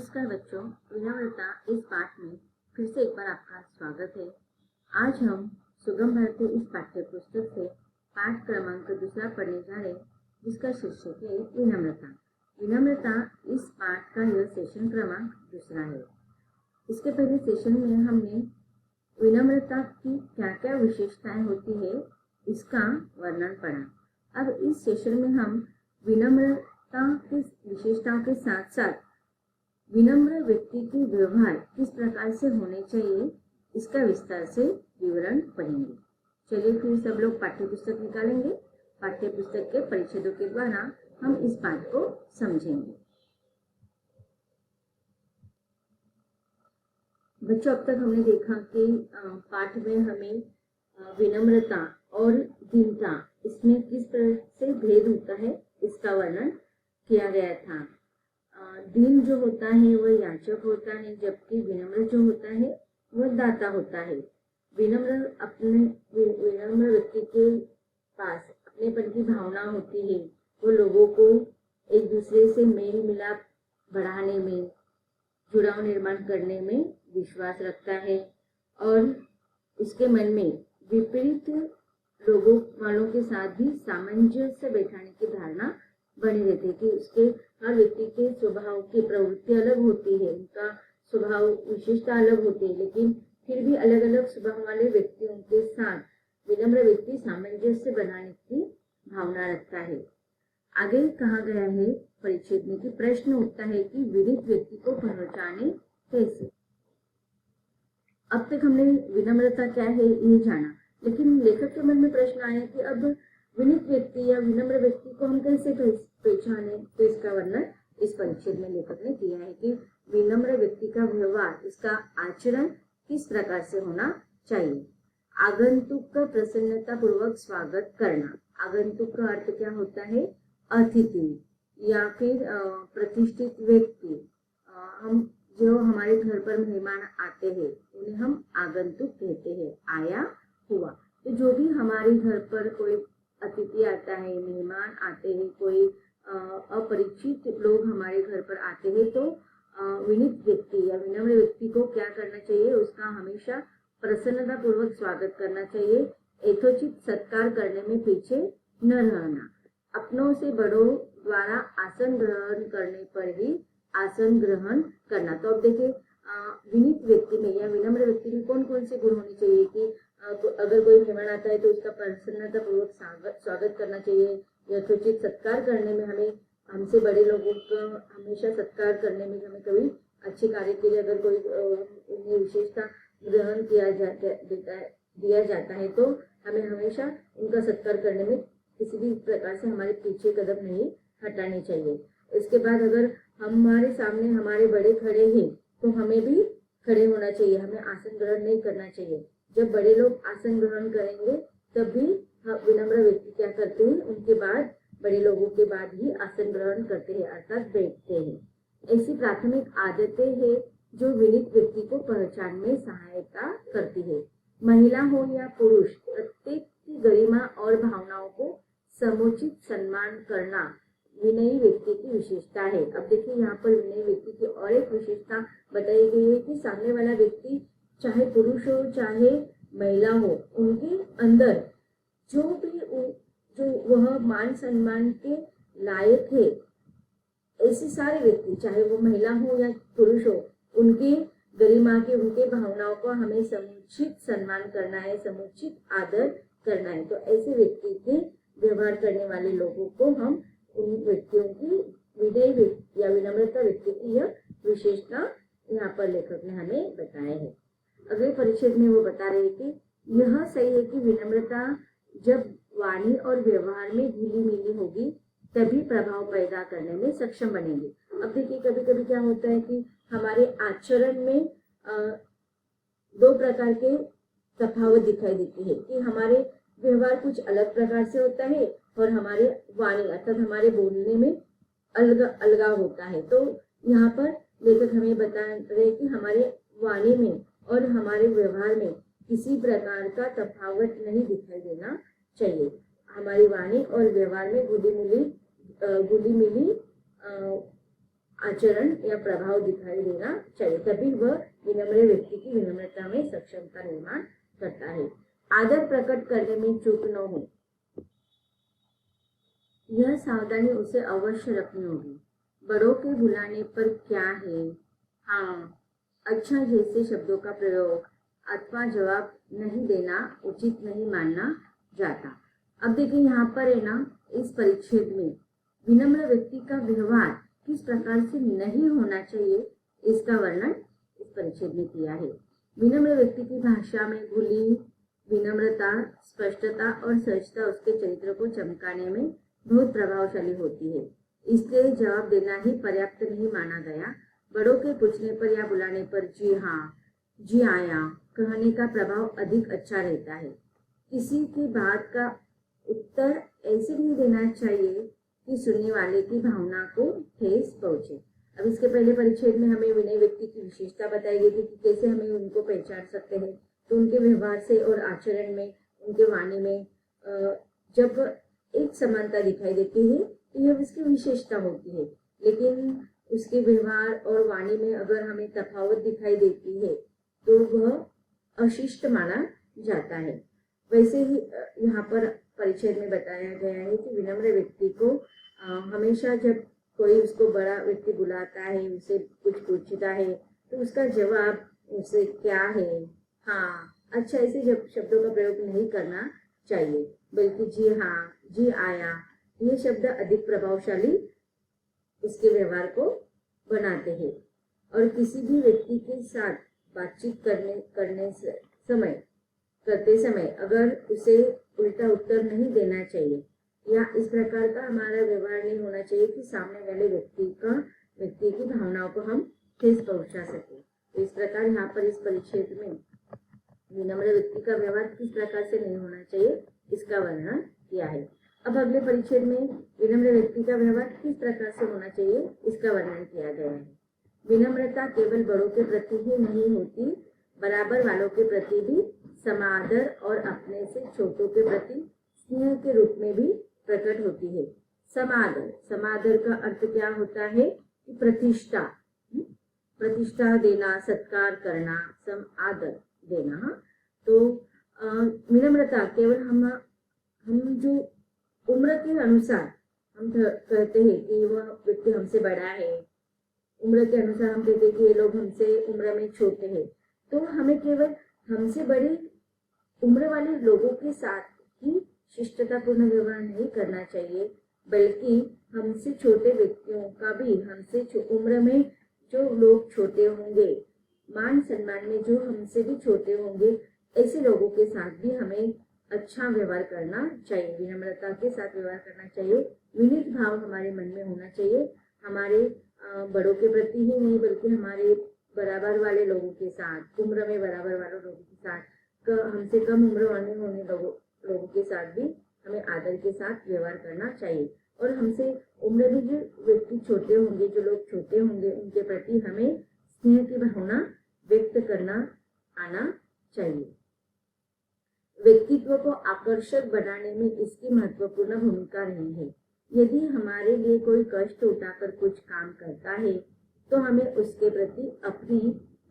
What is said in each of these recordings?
नमस्कार बच्चों, विनम्रता इस पाठ में फिर से एक बार आपका स्वागत है। आज हम सुगम भारती इस पाठ्य पुस्तक से पाठ क्रमांक दूसरा पढ़ने जा रहे हैं, जिसका शीर्षक है विनम्रता। विनम्रता इस पाठ का यह सेशन क्रमांक दूसरा है। इसके पहले सेशन में हमने विनम्रता की क्या क्या विशेषताएं होती है इसका वर्णन पढ़ा। अब इस सेशन में हम विनम्रता की विशेषताओं के साथ साथ विनम्र व्यक्ति के व्यवहार किस प्रकार से होने चाहिए इसका विस्तार से विवरण पढ़ेंगे। चलिए फिर सब लोग पाठ्य पुस्तक निकालेंगे। पाठ्य पुस्तक के परिच्छेदों के द्वारा हम इस पाठ को समझेंगे। बच्चों, अब तक हमने देखा कि पाठ में हमें विनम्रता और दीनता इसमें किस तरह से भेद होता है इसका वर्णन किया गया था। दीन जो होता है वह याचक होता है, जबकि विनम्र जो होता है वह दाता होता है। विनम्र व्यक्ति के पास अपनेपन की भावना होती है। वो लोगों को एक दूसरे से मेल मिलाप बढ़ाने में, जुड़ाव निर्माण करने में विश्वास रखता है और इसके मन में विपरीत लोगों वालों के साथ भी सामंजस्य बैठाने की धारणा बनी रहती है कि उसके हर व्यक्ति के स्वभाव की प्रवृत्ति अलग होती है, उनका स्वभाव विशेषता अलग होती है, लेकिन फिर भी अलग अलग स्वभाव वाले व्यक्तियों के साथ विनम्र व्यक्ति सामंजस्य बनाने की भावना रखता है। आगे कहा गया है परिच्छेद में कि प्रश्न उठता है कि विनीत व्यक्ति को पहचाने कैसे। अब तक हमने विनम्रता क्या है ये जाना, लेकिन लेखक के मन में प्रश्न आया कि अब विनीत व्यक्ति या विनम्र व्यक्ति को हम कैसे पहचाने। तो इसका वर्णन इस परिच्छेद में लेखक ने किया है कि विनम्र व्यक्ति का व्यवहार, इसका आचरण किस प्रकार से होना चाहिए। आगंतुक का प्रसन्नता पूर्वक स्वागत करना। आगंतुक का अर्थ क्या होता है? अतिथि या फिर प्रतिष्ठित व्यक्ति। हम जो हमारे घर पर मेहमान आते हैं उन्हें हम आगंतुक कहते हैं, आया हुआ। तो जो भी हमारे घर पर कोई अतिथि आता है, मेहमान आते हैं, कोई अपरिचित लोग हमारे घर पर आते हैं, तो विनीत व्यक्ति या विनम्र व्यक्ति को क्या करना चाहिए? उसका हमेशा प्रसन्नता पूर्वक स्वागत करना चाहिए। यथोचित सत्कार करने में पीछे न रहना। अपनों से बड़ों द्वारा आसन ग्रहण करने पर ही आसन ग्रहण करना। तो अब देखिए विनीत व्यक्ति में या विनम्र व्यक्ति में कौन कौन से गुण होने चाहिए कि अगर कोई मेहमान आता है तो उसका प्रसन्नता पूर्वक स्वागत करना चाहिए। यथोचित सत्कार करने में हमें हमसे बड़े लोगों का हमेशा सत्कार करने में हमें कभी अच्छे कार्य के लिए अगर कोई उन्हें विशेषता ग्रहण दिया जाता है तो हमें हमेशा उनका सत्कार करने में किसी भी प्रकार से हमारे पीछे कदम नहीं हटाने चाहिए। इसके बाद अगर हमारे सामने हमारे बड़े खड़े हैं तो हमें भी खड़े होना चाहिए, हमें आसन ग्रहण नहीं करना चाहिए। जब बड़े लोग आसन ग्रहण करेंगे तब भी विनम्र व्यक्ति क्या करते हैं? उनके बाद बड़े लोगों के बाद ही आसन ग्रहण करते हैं, अर्थात बैठते हैं। ऐसी प्राथमिक आदतें हैं जो विनीत व्यक्ति को पहचान में सहायता करती है। महिला हो या पुरुष, प्रत्येक की गरिमा और भावनाओं को समुचित सम्मान करना विनयी व्यक्ति की विशेषता है। अब देखिए यहाँ पर विनयी व्यक्ति की और एक विशेषता बताई गई है कि सामने वाला व्यक्ति चाहे पुरुष हो चाहे महिला हो, उनके अंदर जो वह मान सम्मान के लायक है, ऐसे सारे व्यक्ति चाहे वो महिला हो या पुरुष हो, उनके गरिमा के, उनके भावनाओं को हमें समुचित सम्मान करना है, समुचित आदर करना है। तो ऐसे व्यक्ति के व्यवहार करने वाले लोगों को हम उन व्यक्तियों की विनय या विनम्रता व्यक्ति की यह विशेषता यहाँ पर लेखक ने हमें बताया है। अगले परिच्छेद में वो बता रहे कि यह सही है कि विनम्रता जब वाणी और व्यवहार में घुली मिली होगी तभी प्रभाव पैदा करने में सक्षम बनेंगे। अब देखिए कभी कभी क्या होता है कि हमारे आचरण में दो प्रकार के तफावत दिखाई देती है कि हमारे व्यवहार कुछ अलग प्रकार से होता है और हमारे वाणी अर्थात हमारे बोलने में अलगाव होता है। तो यहाँ पर लेखक हमें बता रहे कि हमारे वाणी में और हमारे व्यवहार में किसी प्रकार का तफावत नहीं दिखाई देना चाहिए। हमारी वाणी और व्यवहार में घुली मिली आचरण या प्रभाव दिखाई देना चाहिए, तभी वह विनम्र व्यक्ति की विनम्रता में सक्षमता निर्माण करता है। आदर प्रकट करने में चूक न हो, यह सावधानी उसे अवश्य रखनी होगी। बड़ों के बुलाने पर क्या है, हाँ, अच्छा जैसे शब्दों का प्रयोग अथवा जवाब नहीं देना उचित नहीं मानना जाता। अब देखिए यहाँ पर है ना, इस परिच्छेद में विनम्र व्यक्ति का व्यवहार किस प्रकार से नहीं होना चाहिए इसका वर्णन इस परिच्छेद में किया है। विनम्र व्यक्ति की भाषा में घुली विनम्रता, स्पष्टता और सहजता उसके चरित्र को चमकाने में बहुत प्रभावशाली होती है। इसलिए जवाब देना ही पर्याप्त नहीं माना गया। बड़ों के पूछने पर या बुलाने पर जी हाँ, जी आया कहने का प्रभाव अधिक अच्छा रहता है। किसी की बात का उत्तर ऐसे नहीं देना चाहिए कि सुनने वाले की भावना को ठेस पहुंचे। अब इसके पहले परिच्छेद में हमें विनय व्यक्ति की विशेषता बताई गई थी कि कैसे हमें उनको पहचान सकते हैं। तो उनके व्यवहार से और आचरण में, उनके वाणी में जब एक समानता दिखाई देती है तो यह उसकी विशेषता होती है। लेकिन उसके व्यवहार और वाणी में अगर हमें तफावत दिखाई देती है तो वह अशिष्ट माना जाता है। वैसे ही यहाँ पर परिच्छेद में बताया गया है कि विनम्र व्यक्ति को हमेशा जब कोई उसको बड़ा व्यक्ति बुलाता है, उसे कुछ पूछता है तो उसका जवाब उसे क्या है, हाँ, अच्छा, ऐसे जब शब्दों का प्रयोग नहीं करना चाहिए, बल्कि जी हाँ, जी आया, ये शब्द अधिक प्रभावशाली उसके व्यवहार को बनाते हैं। और किसी भी व्यक्ति के साथ बातचीत करते समय अगर उसे उल्टा उत्तर नहीं देना चाहिए या इस प्रकार का हमारा व्यवहार नहीं होना चाहिए कि सामने वाले व्यक्ति की भावनाओं को हम ठेस पहुंचा सके। तो इस प्रकार यहाँ पर इस परिच्छेद में विनम्र व्यक्ति का व्यवहार किस प्रकार से नहीं होना चाहिए इसका वर्णन किया है। अब अगले परिच्छेद में विनम्र व्यक्ति का व्यवहार किस प्रकार से होना चाहिए इसका वर्णन किया गया है। विनम्रता केवल बड़ों के प्रति ही नहीं होती, बराबर वालों के प्रति भी समादर और अपने से छोटों के प्रति स्नेह के रूप में भी प्रकट होती है। समादर का अर्थ क्या होता है कि प्रतिष्ठा देना, सत्कार करना, समादर देना। तो विनम्रता केवल हम जो उम्र के अनुसार हम कहते हैं कि वह व्यक्ति हमसे बड़ा है, उम्र के अनुसार हम कहते हैं कि ये लोग हमसे उम्र में छोटे हैं, तो हमें केवल हमसे बड़े उम्र वाले लोगों के साथ ही शिष्टतापूर्ण व्यवहार नहीं करना चाहिए, बल्कि हमसे छोटे व्यक्तियों का भी, हमसे उम्र में जो लोग छोटे होंगे, मान सम्मान में जो हमसे भी छोटे होंगे, ऐसे लोगों के साथ भी हमें अच्छा व्यवहार करना चाहिए, विनम्रता के साथ व्यवहार करना चाहिए। विनीत भाव हमारे मन में होना चाहिए, हमारे बड़ों के प्रति ही नहीं बल्कि हमारे बराबर वाले लोगों के साथ, उम्र में बराबर वाले लोगों के साथ, हमसे कम उम्र वाले होने लोगों के साथ भी हमें आदर के साथ व्यवहार करना चाहिए। और हमसे उम्र में जो व्यक्ति छोटे होंगे, जो लोग छोटे होंगे, उनके प्रति हमें स्नेह की भावना व्यक्त करना आना चाहिए। व्यक्तित्व को आकर्षक बनाने में इसकी महत्वपूर्ण भूमिका रही है। यदि हमारे लिए कोई कष्ट उठाकर कुछ काम करता है तो हमें उसके प्रति अपनी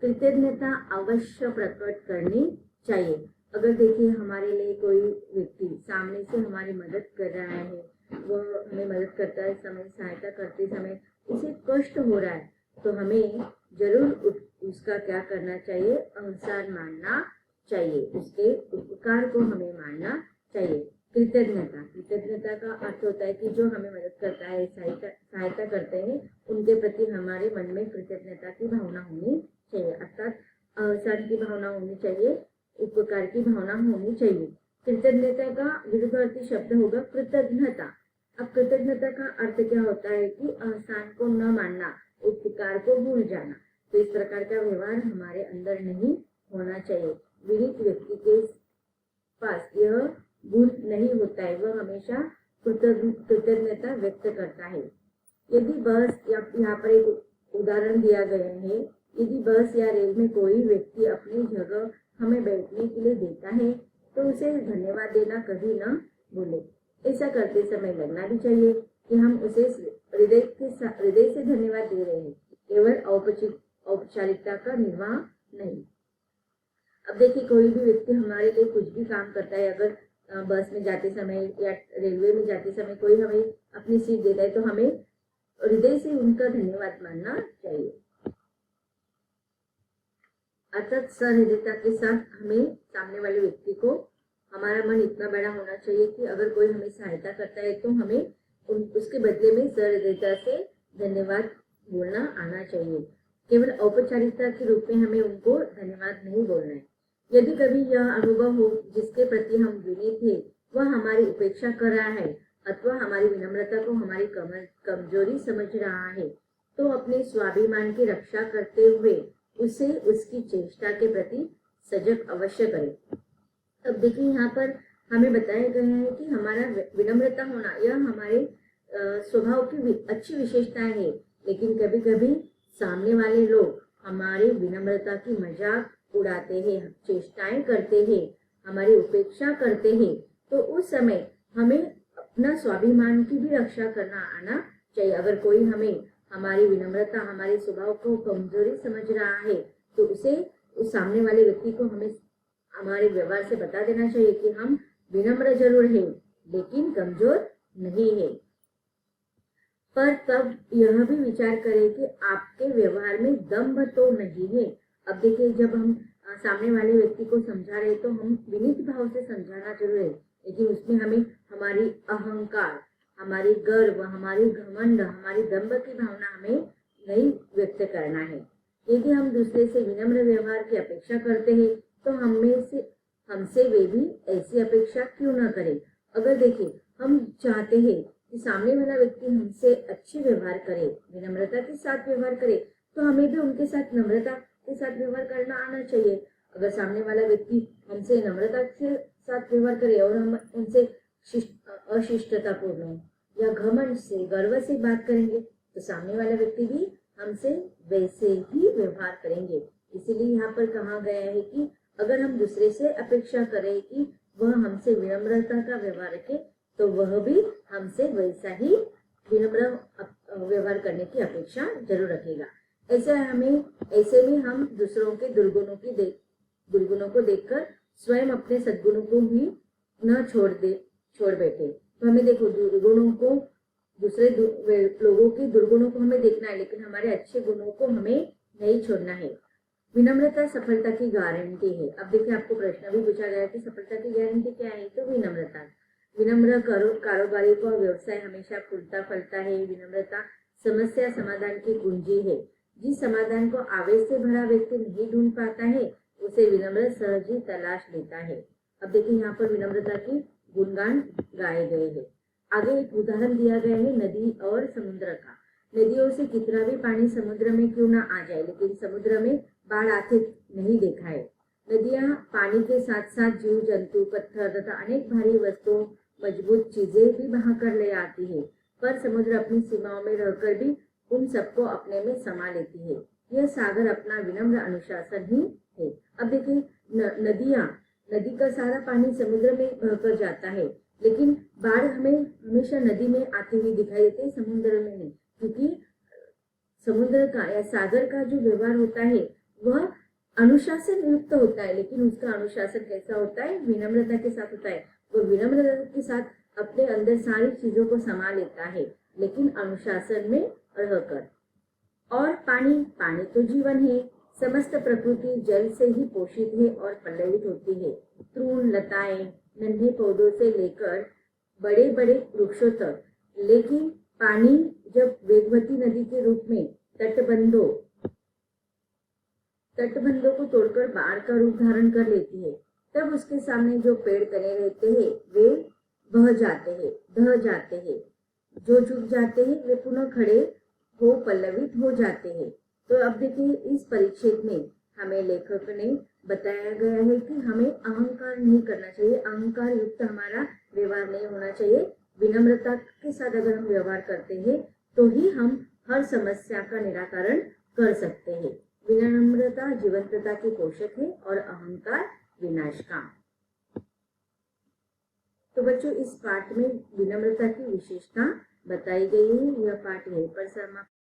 कृतज्ञता अवश्य प्रकट करनी चाहिए। अगर देखिए हमारे लिए कोई व्यक्ति सामने से हमारी मदद कर रहा है, वह हमें मदद करता है, समय सहायता करते समय उसे कष्ट हो रहा है, तो हमें जरूर उसका क्या करना चाहिए, आभार मानना चाहिए, उसके उपकार को हमें मानना चाहिए। कृतज्ञता का अर्थ होता है कि जो हमें मदद करता है, सहायता करते हैं, उनके प्रति हमारे मन में कृतज्ञता की भावना होनी चाहिए, अर्थात आभार की भावना होनी चाहिए, उपकार की भावना होनी चाहिए। कृतज्ञता का विरुद्धार्थी शब्द होगा कृतज्ञता। अब कृतज्ञता का अर्थ क्या होता है कि आसान को न मानना, उपकार को भूल जाना। तो इस प्रकार का व्यवहार हमारे अंदर नहीं होना चाहिए। विनीत व्यक्ति के पास यह गुण नहीं होता है, वह हमेशा कृतज्ञता व्यक्त करता है। यदि बस, यहाँ पर एक उदाहरण दिया गया है, यदि बस या रेल में कोई व्यक्ति अपनी जगह हमें बैठने के लिए देता है तो उसे धन्यवाद देना कभी न भूले। ऐसा करते समय लगना भी चाहिए। कि हम उसे हृदय से धन्यवाद दे रहे हैं, केवल औपचारिकता का निर्वाह नहीं। अब देखिए, कोई भी व्यक्ति हमारे लिए कुछ भी काम करता है, अगर बस में जाते समय या रेलवे में जाते समय कोई हमें अपनी सीट देता है, तो हमें हृदय से उनका धन्यवाद मानना चाहिए। अर्थात सहृदयता के साथ हमें सामने वाले व्यक्ति को, हमारा मन इतना बड़ा होना चाहिए कि अगर कोई हमें सहायता करता है तो हमें उसके बदले में सहृदयता से धन्यवाद बोलना आना चाहिए। केवल औपचारिकता के रूप में हमें उनको धन्यवाद नहीं बोलना है। यदि कभी यह अनुभव हो जिसके प्रति हम विनीत थे वह हमारी उपेक्षा कर रहा है अथवा हमारी विनम्रता को हमारी कमजोरी समझ रहा है, तो अपने स्वाभिमान की रक्षा करते हुए उसे उसकी चेष्टा के प्रति सजग अवश्य करें। अब देखिए, यहाँ पर हमें बताया गया है कि हमारा विनम्रता होना यह हमारे स्वभाव की अच्छी विशेषताएं है, लेकिन कभी कभी सामने वाले लोग हमारी विनम्रता की मजाक उड़ाते हैं, चेष्टाएं करते हैं, हमारी उपेक्षा करते हैं, तो उस समय हमें अपना स्वाभिमान की भी रक्षा करना आना चाहिए। अगर कोई हमें हमारी विनम्रता, हमारे स्वभाव को कमजोरी समझ रहा है, तो उसे उस सामने वाले व्यक्ति को हमें हमारे व्यवहार से बता देना चाहिए कि हम विनम्र जरूर है लेकिन कमजोर नहीं है। पर तब यह भी विचार करें कि आपके व्यवहार में दम्भ तो नहीं है। अब देखिए, जब हम सामने वाले व्यक्ति को समझा रहे तो हम विनीत भाव से समझाना जरूर है, लेकिन उसमें हमें हमारी अहंकार, हमारी गर्व, हमारी घमंड, हमारी दम्भ की भावना हमें नहीं व्यक्त करना है। यदि हम दूसरे से विनम्र व्यवहार की अपेक्षा करते हैं तो हमसे वे भी ऐसी अपेक्षा क्यों न करें। अगर देखिए, हम चाहते हैं कि सामने वाला व्यक्ति हमसे अच्छे व्यवहार करे, विनम्रता के साथ व्यवहार करे, तो हमें भी उनके साथ नम्रता के साथ व्यवहार करना आना चाहिए। अगर सामने वाला व्यक्ति हमसे नम्रता के साथ व्यवहार करे और हम उनसे अशिष्टतापूर्ण या घमंड से, गर्व से बात करेंगे, तो सामने वाला व्यक्ति भी हमसे वैसे ही व्यवहार करेंगे। इसीलिए यहाँ पर कहा गया है कि अगर हम दूसरे से अपेक्षा करें कि वह हमसे विनम्रता का व्यवहार रखे, तो वह भी हमसे वैसा ही विनम्र व्यवहार करने की अपेक्षा जरूर रखेगा। ऐसे में हम दूसरों के दुर्गुणों को देखकर स्वयं अपने सद्गुणों को भी न छोड़ बैठे। तो हमें देखो, दूसरे लोगों के दुर्गुणों को हमें देखना है, लेकिन हमारे अच्छे गुणों को हमें नहीं छोड़ना है। विनम्रता सफलता की गारंटी है। अब देखिए, आपको प्रश्न भी पूछा गया कि सफलता की गारंटी क्या है, तो विनम्रता। विनम्र कारोबारी का व्यवसाय हमेशा फूलता फलता है। विनम्रता समस्या समाधान की कुंजी है। जिस समाधान को आवेश से भरा व्यक्ति नहीं ढूंढ पाता है उसे विनम्र सहज ही तलाश लेता है। अब देखिए, यहाँ पर विनम्रता की गुणगान गाए गए हैं। आगे एक उदाहरण दिया गया है नदी और समुद्र का। नदियों से कितना भी पानी समुद्र में क्यों ना आ जाए, लेकिन समुद्र में बाढ़ आते नहीं देखा है। नदियां पानी के साथ साथ जीव जंतु, पत्थर तथा अनेक भारी वस्तुओं, मजबूत चीजें भी बहा कर ले आती है, पर समुद्र अपनी सीमाओं में रहकर भी उन सबको अपने में समा लेती है। यह सागर अपना विनम्र अनुशासन ही है। अब देखिए, नदी का सारा पानी समुद्र में बहकर जाता है, लेकिन बाढ़ हमें हमेशा नदी में आती हुई दिखाई देती है, समुद्र में नहीं। क्योंकि समुद्र का या सागर का जो व्यवहार होता है वह अनुशासन युक्त होता है, लेकिन उसका अनुशासन कैसा होता है, विनम्रता के साथ होता है। वो विनम्रता के साथ अपने अंदर सारी चीजों को समा लेता है, लेकिन अनुशासन में रहकर। और पानी तो जीवन है। समस्त प्रकृति जल से ही पोषित है और पल्लवित होती है। तृण लताएं, नन्हे पौधों से लेकर बड़े बड़े वृक्षों तक। लेकिन पानी जब वेगवती नदी के रूप में तटबंधों को तोड़कर बाढ़ का रूप धारण कर लेती है, तब उसके सामने जो पेड़ बने रहते हैं वे बह जाते हैं, ढह जाते हैं। जो झुक जाते हैं वे पुनः खड़े हो पल्लवित हो जाते हैं। तो अब देखिए, इस परिच्छेद में हमें लेखक ने बताया गया है कि हमें अहंकार नहीं करना चाहिए, अहंकार युक्त हमारा व्यवहार नहीं होना चाहिए। विनम्रता के साथ अगर हम व्यवहार करते हैं तो ही हम हर समस्या का निराकरण कर सकते हैं। विनम्रता जीवंतता की पोषक है और अहंकार विनाश का। तो बच्चों, इस पाठ में विनम्रता की विशेषता बताई गई है। यह पाठ यहीं पर समाप्त